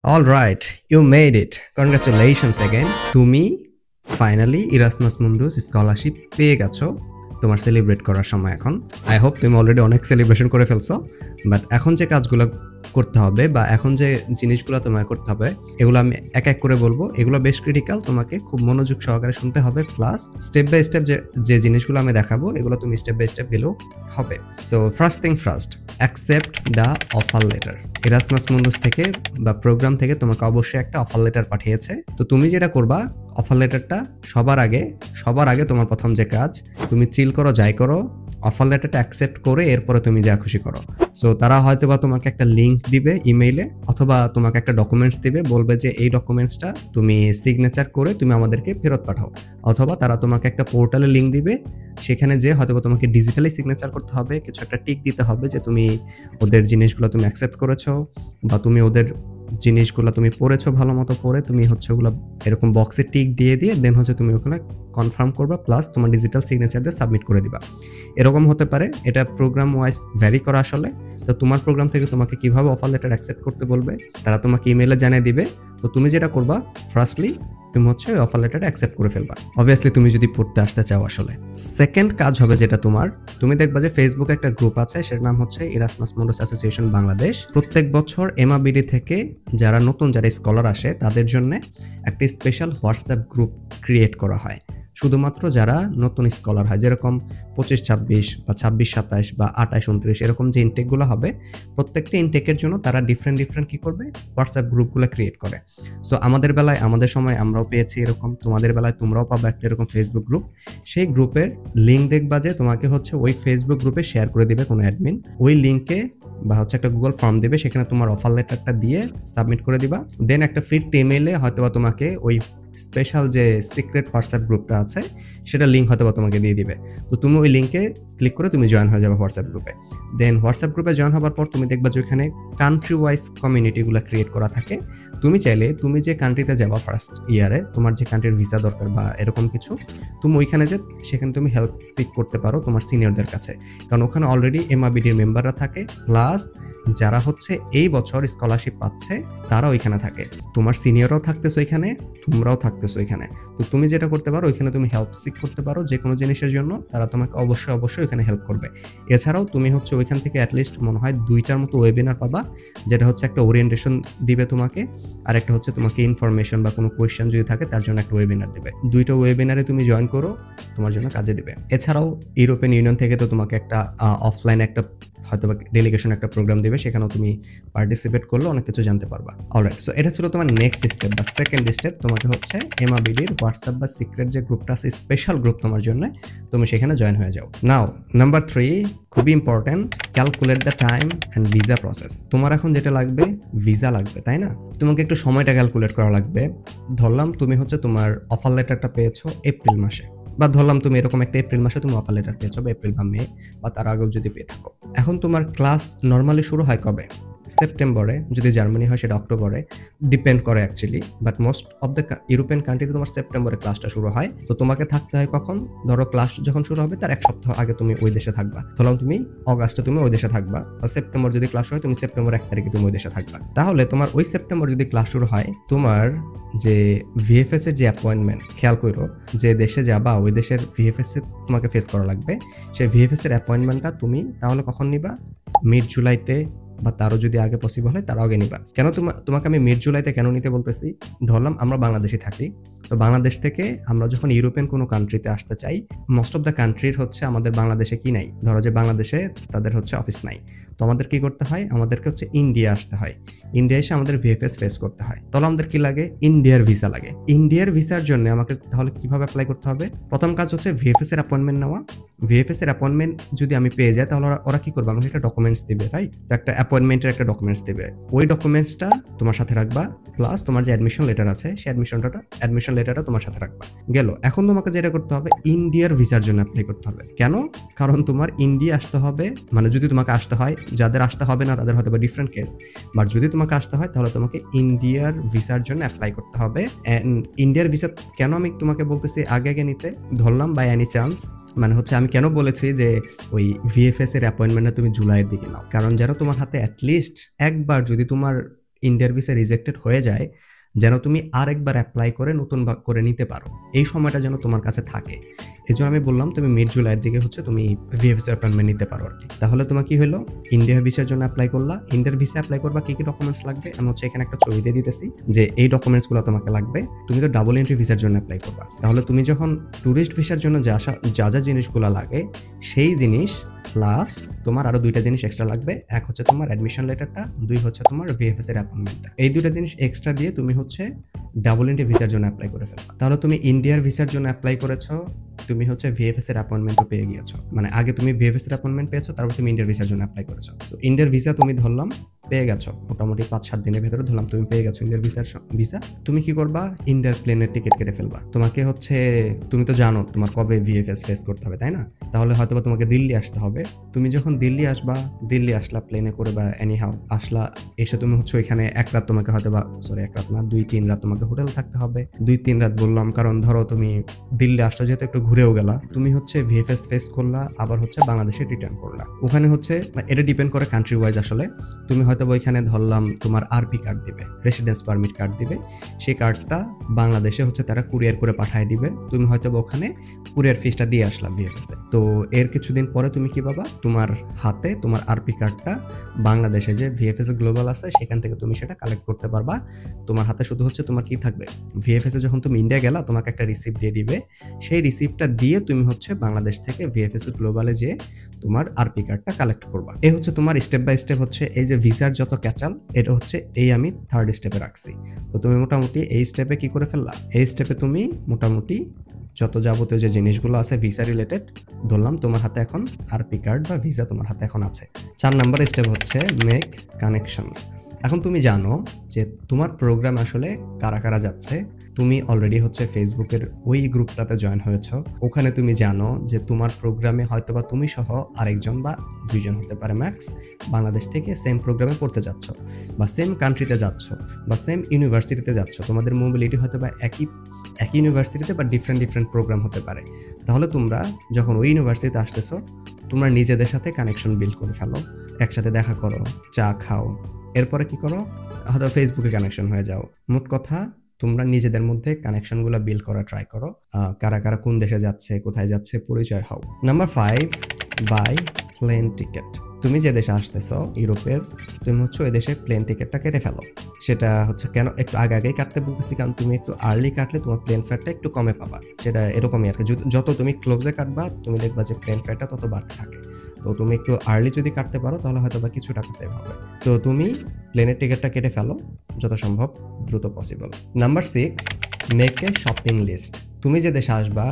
All right, you made it. Congratulations again. তুমি finally Erasmus Mundus scholarship পেয়ে গেছো। তোমার সেলিব্রেট করার সময় এখন। আই হোপ তুমি অলরেডি অনেক সেলিব্রেশন করে ফেলছো, বাট এখন যে কাজগুলো করতে হবে বা এখন যে জিনিসগুলো তোমাকে করতে হবে এগুলো আমি এক এক করে বলবো। এগুলো বেশ ক্রিটিক্যাল, তোমাকে খুব মনোযোগ সহকারে শুনতে হবে, প্লাস স্টেপ বাই স্টেপ যে জিনিসগুলো আমি দেখাবো এগুলো তুমি স্টেপ বাই স্টেপ গেলেও হবে। So first thing first, accept the offer letter. Erasmus Mundus থেকে বা প্রোগ্রাম থেকে তোমাকে অবশ্যই একটা অফার লেটার পাঠিয়েছে। তো তুমি যেটা করবা, অফার লেটারটা সবার আগে তোমার প্রথম যে কাজ, তুমি চিল করো, যাই করো, অফার লেটারটা অ্যাকসেপ্ট করে এরপরে তুমি যা খুশি করো। সো তারা হয়তো বা তোমাকে একটা লিঙ্ক দিবে ইমেইলে, অথবা তোমাকে একটা ডকুমেন্টস দিবে, বলবে যে এই ডকুমেন্টসটা তুমি সিগনেচার করে তুমি আমাদেরকে ফেরত পাঠাও। অথবা তারা তোমাকে একটা পোর্টালে লিঙ্ক দিবে, সেখানে যে হয়তো বা তোমাকে ডিজিটালি সিগনেচার করতে হবে, কিছু একটা টিক দিতে হবে যে তুমি ওদের জিনিসগুলো তুমি অ্যাকসেপ্ট করেছো, বা তুমি ওদের জিনিসগুলো তুমি পড়েছো, ভালো মতো পড়ে তুমি হচ্ছে ওগুলো এরকম বক্সে টিক দিয়ে দেন হচ্ছে তুমি ওখানে কনফার্ম করবা, প্লাস তোমার ডিজিটাল সিগনেচার দিয়ে সাবমিট করে দিবা। এরকম হতে পারে, এটা প্রোগ্রাম ওয়াইজ ভ্যারি করা আসলে। তো তোমার প্রোগ্রাম থেকে তোমাকে কিভাবে অফার লেটার অ্যাকসেপ্ট করতে বলবে তারা তোমাকে ইমেইলে জানিয়ে দিবে। তো তুমি যেটা করবা, ফার্স্টলি তুমি হচ্ছে ওই অফার লেটারটা অ্যাকসেপ্ট করে ফেলবা, অবভিয়াসলি তুমি যদি পড়তে আসতে চাও আসলে। সেকেন্ড কাজ হবে যেটা তোমার, তুমি দেখবা যে ফেসবুকে একটা গ্রুপ আছে, সেটার নাম হচ্ছে ইরাসমাস মুন্ডাস অ্যাসোসিয়েশন বাংলাদেশ। প্রত্যেক বছর এমআবিডি থেকে যারা স্কলার আসে তাদের জন্য একটা স্পেশাল হোয়াটসঅ্যাপ গ্রুপ ক্রিয়েট করা হয়, শুধুমাত্র যারা নতুন স্কলার হয়, যেরকম 25-26 বা 26-27 বা 28-29 এরকম যে ইনটেকগুলো হবে, প্রত্যেকটা ইনটেকের জন্য তারা ডিফারেন্ট কি করবে, হোয়াটসঅ্যাপ গ্রুপগুলো ক্রিয়েট করে। সো আমাদের বেলায়, আমাদের সময় আমরাও পেয়েছি এরকম, তোমাদের বেলায় তোমরাও পাবে একটা এরকম ফেসবুক গ্রুপ। সেই গ্রুপের লিঙ্ক দেখবা যে তোমাকে হচ্ছে ওই ফেসবুক গ্রুপে শেয়ার করে দিবে কোনো অ্যাডমিন, ওই লিঙ্কে বা হচ্ছে একটা গুগল ফর্ম দেবে, সেখানে তোমার অফার লেটারটা দিয়ে সাবমিট করে দিবা। দেন একটা ফ্রি ইমেইলে হয়তোবা তোমাকে ওই স্পেশাল যে সিক্রেট হোয়াটসঅ্যাপ গ্রুপটা আছে সেটা লিঙ্ক হয়তোবা তোমাকে দিয়ে দিবে। তো তুমি ওই লিঙ্কে ক্লিক করে তুমি জয়েন হয়ে যাবে হোয়াটসঅ্যাপ গ্রুপে। দেন হোয়াটসঅ্যাপ গ্রুপে জয়েন হওয়ার পর তুমি দেখবা যে ওখানে কান্ট্রি ওয়াইজ কমিউনিটিগুলো ক্রিয়েট করা থাকে। তুমি চাইলে তুমি যে কান্ট্রিতে যাবা ফার্স্ট ইয়ারে, তোমার যে কান্ট্রির ভিসা দরকার বা এরকম কিছু, তুমি ওইখানে যে সেখানে তুমি হেল্প সিক করতে পারো তোমার সিনিয়রদের কাছে, কারণ ওখানে অলরেডি এমআবিডির মেম্বাররা থাকে, প্লাস যারা হচ্ছে এই বছর স্কলারশিপ পাচ্ছে তারা ওইখানে থাকে। তোমার সিনিয়ররাও থাকতেছে ওইখানে, তোমরাও থাকতেছো ওইখানে। তো তুমি যেটা করতে পারো, ওইখানে তুমি হেল্প সিক করতে পারো যে কোনো জিনিসের জন্য, তারা তোমাকে অবশ্যই ওইখানে হেল্প করবে। এছাড়াও তুমি হচ্ছে ওইখান থেকে অ্যাটলিস্ট মনে হয় 2টার মতো ওয়েবিনার পাবা, যেটা হচ্ছে একটা ওরিয়েন্টেশন দিবে তোমাকে, আর একটা হচ্ছে তোমাকে ইনফরমেশন বা কোনো কোয়েশ্চেন যদি থাকে তার জন্য একটা ওয়েবিনার দেবে। 2টা ওয়েবিনারে তুমি জয়েন করো, তোমার জন্য কাজে দিবে। এছাড়াও ইউরোপিয়ান ইউনিয়ন থেকে তো তোমাকে একটা অফলাইন একটা হয়তো ডেলিগেশন একটা প্রোগ্রাম দিবে, সেখানেও তুমি পার্টিসিপেট করলে অনেক কিছু জানতে পারবা। অলরাইট, সো এটা ছিল তোমার নেক্সট স্টেপ বা সেকেন্ড স্টেপ। তোমাকে হচ্ছে এমআবিডির হোয়াটসঅ্যাপ বা সিক্রেট যে গ্রুপটা আছে, স্পেশাল গ্রুপ তোমার জন্য, তুমি সেখানে জয়েন হয়ে যাও। নাও নাম্বার 3, খুবই important, calculate the time and visa process. তোমার এখন যেটা লাগবে, ভিসা লাগবে, তাই না? তোমাকে একটু সময়টা ক্যালকুলেট করা লাগবে। ধরলাম তুমি হচ্ছে তোমার অফার লেটারটা পেয়েছো এপ্রিল মাসে, বা ধরলাম তুমি এরকম একটা এপ্রিল মাসে তুমি অফার লেটার পেয়েছো, বা এপ্রিল বা মে বা তার আগেও যদি পেয়ে থাকো। এখন তোমার ক্লাস নর্মালি শুরু হয় কবে? সেপ্টেম্বরে, যদি জার্মানি হয় সেটা অক্টোবরে, ডিপেন্ড করে actually, but most of the European কান্ট্রিতে তোমার সেপ্টেম্বরে ক্লাসটা শুরু হয়। তো তোমাকে থাকতে হয় কখন? ধরো ক্লাস যখন শুরু হবে তার 1 সপ্তাহ আগে তুমি ওই দেশে থাকবা। ধরলাম তুমি অগাস্টে তুমি ওই দেশে থাকবা, বা সেপ্টেম্বর যদি ক্লাস হয় তুমি সেপ্টেম্বর 1 তারিখে তুমি ওই দেশে থাকবা। তাহলে তোমার ওই সেপ্টেম্বর যদি ক্লাস শুরু হয়, তোমার যে ভিএফএস এর যে অ্যাপয়েন্টমেন্ট, খেয়াল করো, যে দেশে যাবা ওই দেশের ভিএফএস এ তোমাকে ফেস করা লাগবে। সেই ভিএফএস এর অ্যাপয়েন্টমেন্টটা তুমি তাহলে কখন নিবা? মিড জুলাইতে, বা তারও যদি আগে পসিবল হয় তারও আগে নিবা। কেন তোমাকে আমি মিড জুলাইতে কেন নিতে বলতেছি? ধরলাম আমরা বাংলাদেশে থাকি, তো বাংলাদেশ থেকে আমরা যখন ইউরোপিয়ান কোনো কান্ট্রিতে আসতে চাই, মোস্ট অফ দ্য কান্ট্রির হচ্ছে আমাদের বাংলাদেশে কি নাই, ধরো যে বাংলাদেশে তাদের হচ্ছে অফিস নাই, তো আমাদের কি করতে হয়, আমাদেরকে হচ্ছে ইন্ডিয়া আসতে হয়। ইন্ডিয়া এসে আমাদের ভিএফএস ফেস করতে হয়। তাহলে আমাদের কি লাগে? ইন্ডিয়ার ভিসা লাগে। ইন্ডিয়ার ভিসার জন্য আমাকে তাহলে কিভাবে অ্যাপ্লাই করতে হবে? প্রথম কাজ হচ্ছে ভিএফএস এর অ্যাপয়েন্টমেন্ট নেওয়া। ভিএফএস এর অ্যাপয়েন্টমেন্ট যদি আমি পেয়ে যাই, তাহলে ওরা কি করবে, আমাকে একটা ডকুমেন্টস দিবে, রাইট? তো একটা অ্যাপয়েন্টমেন্টের একটা ডকুমেন্টস দিবে, ওই ডকুমেন্টসটা তোমার সাথে রাখবা, প্লাস তোমার যে অ্যাডমিশন লেটার আছে সেই অ্যাডমিশন লেটারটা তোমার সাথে রাখবা। গেল। এখন তোমাকে যেটা করতে হবে, ইন্ডিয়ার ভিসার জন্য অ্যাপ্লাই করতে হবে। কেন? কারণ তোমার ইন্ডিয়া আসতে হবে, মানে যদি তোমাকে আসতে হয়, যাদের আসতে হবে না তাদের হয়তো বা ডিফারেন্ট কেস, বাট যদি তোমাকে আসতে হয় তাহলে তোমাকে ইন্ডিয়ার ভিসার জন্য অ্যাপ্লাই করতে হবে। অ্যান্ড ইন্ডিয়ার ভিসা কেন আমি তোমাকে বলতেছি আগে নিতে, ধরলাম বাই এনি চান্স, মানে হচ্ছে আমি কেন বলেছি যে ওই ভিএফএস এর অ্যাপয়েন্টমেন্টটা তুমি জুলাইয়ের দিকে নাও, কারণ যেন তোমার হাতে অ্যাটলিস্ট একবার যদি তোমার ইন্ডিয়ার ভিসা রিজেক্টেড হয়ে যায়, যেন তুমি আরেকবার অ্যাপ্লাই করে নতুন করে নিতে পারো, এই সময়টা যেন তোমার কাছে থাকে। এই জন্য আমি বললাম তুমি মিড জুলাইয়ের দিকে হচ্ছে তুমি ভিএফএস অ্যাপয়েন্টমেন্ট নিতে পারো আর কি। তাহলে তোমার কি হলো, ইন্ডিয়া ভিসার জন্য অ্যাপ্লাই করলা, ইন্ডিয়ার ভিসা অ্যাপ্লাই করবা, কি কি ডকুমেন্টস লাগবে আমি হচ্ছে এখানে একটা ছবি দিয়ে দিতেছি যে এই ডকুমেন্টসগুলো তোমাকে লাগবে। তুমি তো ডাবল এন্ট্রি ভিসার জন্য অ্যাপ্লাই করবা, তাহলে তুমি যখন ট্যুরিস্ট ভিসার জন্য যা যা জিনিসগুলো লাগে সেই জিনিস প্লাস তোমার আরো দুইটা জিনিস এক্সট্রা লাগবে। এক হচ্ছে তোমার অ্যাডমিশন লেটারটা, দুই হচ্ছে তোমার ভিএফএস এর অ্যাপয়েন্টমেন্টটা। এই দুইটা জিনিস এক্সট্রা দিয়ে তুমি হচ্ছে ডাবল এন্ট্রি ভিসার জন্য অ্যাপ্লাই করে ফেলবা। তাহলে তুমি ইন্ডিয়ার ভিসার জন্য অ্যাপ্লাই করেছো, তুমি হচ্ছে ভিএফএস এর অ্যাপয়েন্টমেন্টও পেয়ে গিয়েছো। মানে আগে তুমি ভিএফএস এর অ্যাপয়েন্টমেন্ট পেয়েছো, তারপর তুমি ইন্ডিয়ার ভিসার জন্য অ্যাপ্লাই করেছো। সো ইন্ডিয়ার ভিসা তুমি ধরলাম পেয়ে গেছো, মোটামুটি 5-7 দিনের ভেতরে ধরলাম তুমি পেয়ে গেছো ইন্ডিয়ার ভিসা। তুমি কি করবা, ইন্ডিয়ার প্লেনের টিকিট কেটে ফেলবা। তোমাকে হচ্ছে, তুমি তো জানো তোমার কবে ভিএফএস ফেস করতে হবে, তাই না? তাহলে হয়তো তোমাকে দিল্লি আসতে হবে। তুমি যখন দিল্লি আসবা, দিল্লি আসলা প্লেনে করে বা এনিহাউ আসলা, এসে তুমি হচ্ছে ওইখানে এক রাত তোমাকে হয়তো বা এক রাত না 2-3 রাত তোমাকে হোটেলে থাকতে হবে। 2-3 রাত বললাম কারণ ধরো তুমি দিল্লি আসলে যেহেতু একটু ঘুরেও গেলা, তুমি হচ্ছে ভিএফএস ফেস করলা, আবার হচ্ছে বাংলাদেশে রিটার্ন করলা। ওখানে হচ্ছে এটা ডিপেন্ড করে কান্ট্রি ওয়াইজ। আসলে তুমি হয়তো ওইখানে ধরলাম তোমার আরপি কার্ড দিবে, রেসিডেন্স পারমিট কার্ড দিবে, সেই কার্ডটা বাংলাদেশে হচ্ছে তারা কুরিয়ার করে পাঠিয়ে দিবে। তুমি হয়তো ওখানে কুরিয়ার ফিসটা দিয়ে আসলাম ভিএফএস এ। তো এর কিছুদিন পরে তুমি কি পাবা, তোমার হাতে তোমার আরপি কার্ডটা বাংলাদেশে যে ভিএফএস গ্লোবাল আছে সেখান থেকে তুমি সেটা কালেক্ট করতে পারবা। তোমার হাতে শুধু হচ্ছে তোমার কি থাকবে, ভিএফএস এ যখন তুমি ইন্ডিয়া গেলা তোমাকে একটা রিসিপ্ট দিয়ে দিবে, সেই রিসিপ্টটা দিয়ে তুমি হচ্ছে বাংলাদেশ থেকে ভিএফএস গ্লোবালে যে তোমার আরপি কার্ডটা কালেক্ট করবা। এই হচ্ছে তোমার স্টেপ বাই স্টেপ হচ্ছে এই যে ভিসার যত ক্যাচাল, এটা হচ্ছে এই আমি 3rd স্টেপে রাখছি। তো তুমি মোটামুটি এই স্টেপে কি করে ফেললা, এই স্টেপে তুমি মোটামুটি যত যাবতীয় যে জিনিসগুলো আছে ভিসা রিলেটেড ধরলাম তোমার হাতে এখন আরপি কার্ড বা ভিসা তোমার হাতে এখন আছে। 4 নাম্বার স্টেপ হচ্ছে মেক কানেকশনস। এখন তুমি জানো যে তোমার প্রোগ্রাম আসলে কারা কারা যাচ্ছে। তুমি অলরেডি হচ্ছে ফেসবুকের ওই গ্রুপটাতে জয়েন হয়েছো, ওখানে তুমি জানো যে তোমার প্রোগ্রামে হয়তোবা তুমি সহ আরেকজন বা 2জন হতে পারে ম্যাক্স বাংলাদেশ থেকে সেম প্রোগ্রামে পড়তে যাচ্ছ, বা সেম কান্ট্রিতে যাচ্ছ, বা সেম ইউনিভার্সিটিতে যাচ্ছ। তোমাদের মোবিলিটি হয়তোবা একই ইউনিভার্সিটিতে বা ডিফারেন্ট প্রোগ্রাম হতে পারে। তাহলে তোমরা যখন ওই ইউনিভার্সিটিতে আসতেছো, তোমরা নিজেদের সাথে কানেকশন বিল্ড করে ফেলো, একসাথে দেখা করো, চা খাও, এরপরে কি করো, হয়তো ফেসবুকে কানেকশন হয়ে যাও। মোট কথা তোমরা নিজেদের মধ্যে কানেকশনগুলো বিল্ড করা ট্রাই করো, কারা কারা কোন দেশে যাচ্ছে, কোথায় যাচ্ছে, পরিচয় হও। Number 5, by plane ticket. তুমি যে দেশে আসতেছো ইউরোপের, তুমি হচ্ছে ওই দেশে প্লেন টিকিটটা কেটে ফেলো। সেটা হচ্ছে কেন একটু আগেই কাটতে বলতেছি, কারণ তুমি একটু আর্লি কাটলে তোমার প্লেন ফেয়ারটা একটু কমে পাবা। সেটা এরকমই আর কি, যত তুমি ক্লোজে কাটবা তুমি দেখবা যে প্লেন ফেয়ারটা তত বাড়তে থাকে। তো তুমি একটু আর্লি যদি কাটতে পারো তাহলে হয়তো বা কিছু টাকা সেভ হবে। তো তুমি প্লেনের টিকিটটা কেটে ফেলো যত সম্ভব দ্রুত possible. Number 6, make a shopping list. তুমি যে দেশে আসবা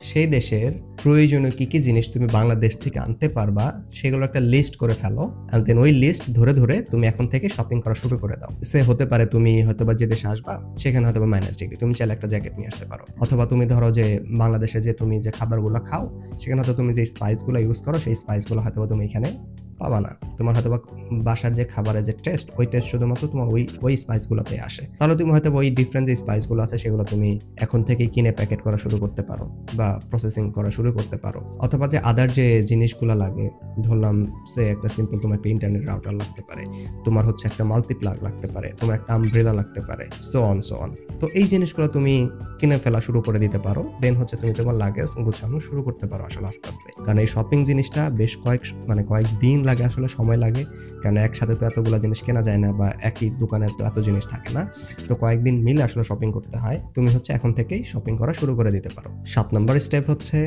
সেই দেশের প্রয়োজনীয় কি কি জিনিস তুমি বাংলাদেশ থেকে আনতে পারবা সেগুলো একটা লিস্ট করে ফেলো, এন্ড দেন ওই লিস্ট ধরে ধরে তুমি এখন থেকে শপিং করা শুরু করে দাও। সে হতে পারে তুমি হয়তোবা যে দেশে আসবা সেখানে হয়তোবা -ডিগ্রি, তুমি চাইলে একটা জ্যাকেট নিয়ে আসতে পারো। অথবা তুমি ধরো যে বাংলাদেশে যে তুমি যে খাবারগুলো খাও সেখানে হয়তো তুমি যে স্পাইসগুলো ইউজ করো সেই স্পাইসগুলো হয়তোবা তুমি এখানে পাবা না। তোমার হয়তো বাসার যে খাবারের যে টেস্ট, ওই টেস্ট শুধুমাত্র তোমার ওই স্পাইসগুলোতে আসে। তাহলে তুমি হয়তো ওই ডিফারেন্ট যে স্পাইসগুলো আছে সেগুলো তুমি এখন থেকেই কিনে প্যাকেট করা শুরু করতে পারো বা প্রসেসিং করা শুরু করতে পারো। অথবা যে আদার যে জিনিসগুলো লাগে, ধরলাম সে একটা সিম্পল তোমার একটা ইন্টারনেট রাউটার লাগতে পারে, তোমার হচ্ছে একটা মাল্টিপ্লাগ লাগতে পারে, তোমার একটা আমব্রেলা লাগতে পারে, সো অন। তো এই জিনিসগুলো তুমি কিনে ফেলা শুরু করে দিতে পারো। দেন হচ্ছে তুমি তোমার লাগেজ গুছানো শুরু করতে পারো আসলে আস্তে আস্তে। কারণ এই শপিং জিনিসটা বেশ কয়েকদিন লাগে, আসলে সময় লাগে, কারণ একসাথে তো এতগুলো জিনিস কেনা যায় না বা একই দোকানে তো এত জিনিস থাকে না। তো কয়েকদিন মিলে আসলে শপিং করতে হয়। তুমি হচ্ছে এখন থেকেই শপিং করা শুরু করে দিতে পারো। 7 নম্বর স্টেপ হচ্ছে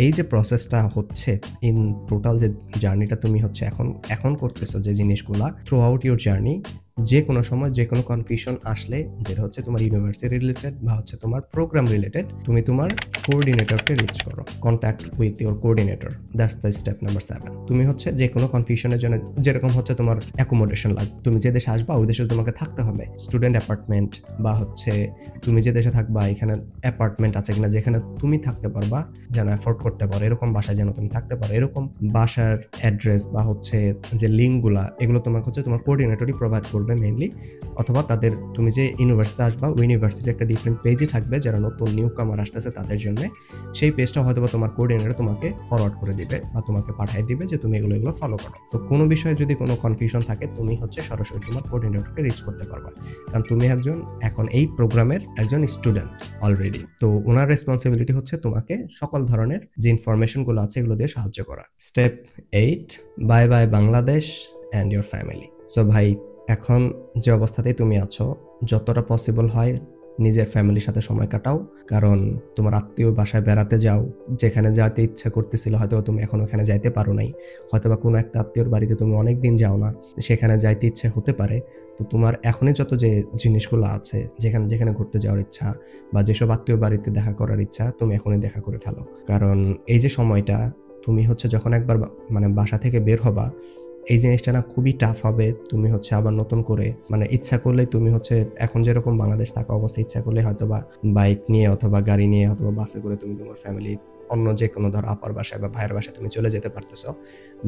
এই যে প্রসেসটা হচ্ছে ইন টোটাল যে জার্নিটা তুমি হচ্ছে এখন করতেছো, যে জিনিসগুলা থ্রু আউট ইউর জার্নি, যে কোনো সময় যে কোনো কনফিউশন আসলে, যেটা হচ্ছে তোমার ইউনিভার্সিটি রিলেটেড বা হচ্ছে তোমার প্রোগ্রাম রিলেটেড, তুমি তোমার কোঅর্ডিনেটরকে রিচ করো, contact with your coordinator. That's the step number 7। তুমি হচ্ছে যে কোনো কনফিউশনের জন্য, যেরকম হচ্ছে তোমার অ্যাকোমোডেশন লাগবে, তুমি যে দেশে আসবা ওই দেশে তোমাকে থাকতে হবে, স্টুডেন্ট অ্যাপার্টমেন্ট বা হচ্ছে তুমি যে দেশে থাকবা এখানে অ্যাপার্টমেন্ট আছে কিনা যেখানে তুমি থাকতে পারবা, যেন অ্যাফোর্ড করতে পারো এরকম বাসায় যেন তুমি থাকতে পারো, এরকম বাসার অ্যাড্রেস বা হচ্ছে যে লিঙ্কগুলা, এগুলো তোমাকে হচ্ছে তোমার কোঅর্ডিনেটরই প্রোভাইড করবে। করবে মেইনলি, অথবা তাদের তুমি যে ইউনিভার্সিটি আসবা ওই ইউনিভার্সিটির একটা ডিফারেন্ট পেজই থাকবে যারা নতুন নিউ কামার আসতেছে তাদের জন্য। সেই পেজটা হয়তো তোমার কোঅর্ডিনেটর তোমাকে ফরওয়ার্ড করে দিবে বা তোমাকে পাঠিয়ে দিবে যে তুমি এগুলো ফলো করো। তো কোনো বিষয়ে যদি কোনো কনফিউশন থাকে তুমি হচ্ছে সরাসরি তোমার কোঅর্ডিনেটরকে রিচ করতে পারবা, কারণ তুমি একজন এখন এই প্রোগ্রামের একজন স্টুডেন্ট অলরেডি। তো ওনার রেসপন্সিবিলিটি হচ্ছে তোমাকে সকল ধরনের যে ইনফরমেশনগুলো আছে এগুলো দিয়ে সাহায্য করা। Step 8, bye bye Bangladesh and your family. So ভাই, এখন যে অবস্থাতেই তুমি আছো যতটা পসিবল হয় নিজের ফ্যামিলির সাথে সময় কাটাও, কারণ তোমার আত্মীয় বাসায় বেড়াতে যাও, যেখানে যেতে ইচ্ছা করতেছিল হয়তো তুমি এখন ওখানে যাইতে পারো নাই, হয়তো বা কোনো একটা আত্মীয়র বাড়িতে তুমি অনেক দিন যাও না, সেখানে যাইতে ইচ্ছে হতে পারে। তো তোমার এখনই যত যে জিনিসগুলো আছে যেখানে যেখানে ঘুরতে যাওয়ার ইচ্ছা বা যেসব আত্মীয় বাড়িতে দেখা করার ইচ্ছা তুমি এখনই দেখা করে ফেলো, কারণ এই যে সময়টা তুমি হচ্ছে যখন একবার মানে বাসা থেকে বের হবা এই জিনিসটা না খুবই টাফ হবে। তুমি হচ্ছে আবার নতুন করে মানে ইচ্ছা করলে তুমি হচ্ছে এখন যেরকম বাংলাদেশ থাকা অবস্থা ইচ্ছা করলে হয়তো বা বাইক নিয়ে অথবা গাড়ি নিয়ে অথবা বাসে করে তুমি তোমার ফ্যামিলি অন্য যে কোনো ধর আপার বাসায় বা ভাইয়ের বাসায় তুমি চলে যেতে পারতেছো,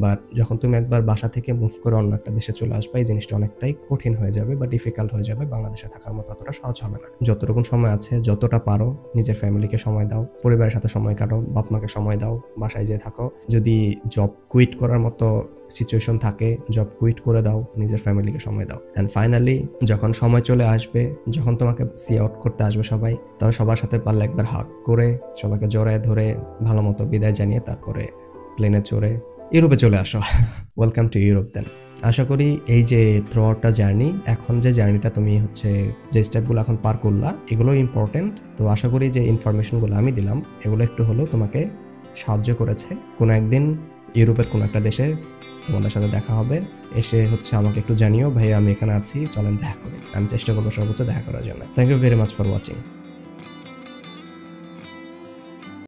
বাট যখন তুমি একবার বাসা থেকে মুভ করে অন্য একটা দেশে চলে আসবে এই জিনিসটা অনেকটাই কঠিন হয়ে যাবে বা ডিফিকাল্ট হয়ে যাবে, বাংলাদেশে থাকার মতো অতটা সহজ হবে না। যতটুকু সময় আছে যতটা পারো নিজের ফ্যামিলিকে সময় দাও, পরিবারের সাথে সময় কাটাও, বাপ মাকে সময় দাও, বাসায় যেয়ে থাকো। যদি জব কুইট করার মতো সিচুয়েশন থাকে জব কুইট করে দাও, নিজের ফ্যামিলিকে সময় দাও। অ্যান্ড ফাইনালি যখন সময় চলে আসবে, যখন তোমাকে সি আউট করতে আসবে সবাই, তবে সবার সাথে পারলে একবার হাগ করে সবাইকে জড়ায় ধরে ভালো মতো বিদায় জানিয়ে তারপরে প্লেনে চড়ে ইউরোপে চলে আসো। ওয়েলকাম টু ইউরোপ দেন। আশা করি এই যে থ্রু আউটটা জার্নি, এখন যে জার্নিটা তুমি হচ্ছে যে স্টেপগুলো এখন পার করলা এগুলো ইম্পর্টেন্ট। তো আশা করি যে ইনফরমেশনগুলো আমি দিলাম এগুলো একটু হলেও তোমাকে সাহায্য করেছে। কোনো একদিন ইউরোপের কোনো একটা দেশে তোমাদের সাথে দেখা হবে, এসে হচ্ছে আমাকে একটু জানিও ভাই আমি এখানে আছি, চলেন দেখা করি। আমি চেষ্টা করবো সর্বোচ্চ দেখা করার জন্য। Thank you very much for watching.